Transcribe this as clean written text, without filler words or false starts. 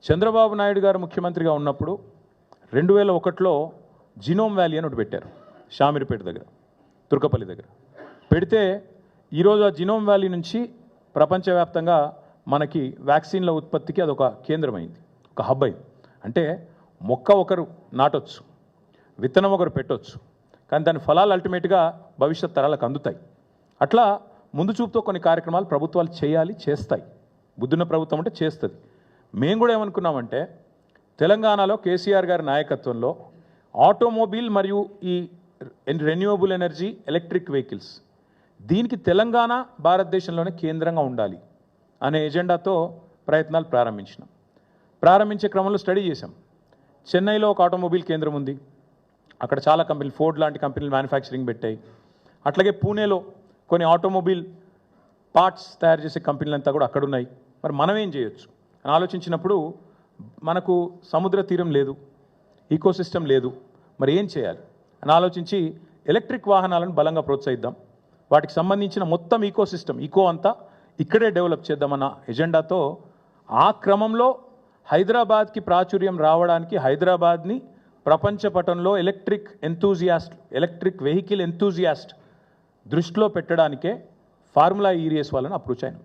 చంద్రబాబు నాయుడు గారు ముఖ్యమంత్రిగా ఉన్నప్పుడు 2001లో జినోమ్ వ్యాలీ అని ఒకటి పెట్టారు. షామీర్పేట దగ్గర, తుర్కపల్లి దగ్గర పెడితే ఈరోజు ఆ జినోమ్ వ్యాలీ నుంచి ప్రపంచవ్యాప్తంగా మనకి వ్యాక్సిన్ల ఉత్పత్తికి అదొక కేంద్రమైంది, ఒక హబ్ అయింది. అంటే మొక్క ఒకరు నాటొచ్చు, విత్తనం ఒకరు పెట్టొచ్చు, కానీ దాని ఫలాలు అల్టిమేట్గా భవిష్యత్ తరాలకు అందుతాయి. అట్లా ముందు చూపుతో కొన్ని కార్యక్రమాలు ప్రభుత్వాలు చేయాలి, చేస్తాయి. బుద్ధున్న ప్రభుత్వం అంటే చేస్తుంది. మేము కూడా ఏమనుకున్నామంటే తెలంగాణలో కేసీఆర్ గారి నాయకత్వంలో ఆటోమొబైల్ మరియు ఈ రెన్యూవబుల్ ఎనర్జీ ఎలక్ట్రిక్ వెహికల్స్ దీనికి తెలంగాణ భారతదేశంలోనే కేంద్రంగా ఉండాలి అనే ఎజెండాతో ప్రయత్నాలు ప్రారంభించే క్రమంలో స్టడీ చేశాం. చెన్నైలో ఒక ఆటోమొబైల్ కేంద్రం ఉంది, అక్కడ చాలా కంపెనీలు, ఫోర్డ్ లాంటి కంపెనీలు మ్యానుఫ్యాక్చరింగ్ పెట్టాయి. అట్లాగే పూణేలో కొన్ని ఆటోమొబైల్ పార్ట్స్ తయారు చేసే కంపెనీలంతా కూడా అక్కడ ఉన్నాయి. మరి మనం ఏం చేయొచ్చు అని ఆలోచించినప్పుడు మనకు సముద్ర తీరం లేదు, ఈకోసిస్టమ్ లేదు, మరి ఏం చేయాలి అని ఆలోచించి ఎలక్ట్రిక్ వాహనాలను బలంగా ప్రోత్సహిద్దాం, వాటికి సంబంధించిన మొత్తం ఈకో అంతా ఇక్కడే డెవలప్ చేద్దామన్న ఎజెండాతో ఆ క్రమంలో హైదరాబాద్కి ప్రాచుర్యం రావడానికి హైదరాబాద్ని ప్రపంచ పటంలో ఎలక్ట్రిక్ వెహికల్ ఎంతూజియాస్ట్ దృష్టిలో పెట్టడానికే ఫార్ములా ఈరియస్ వాళ్ళని అప్రోచ్ అయినాం.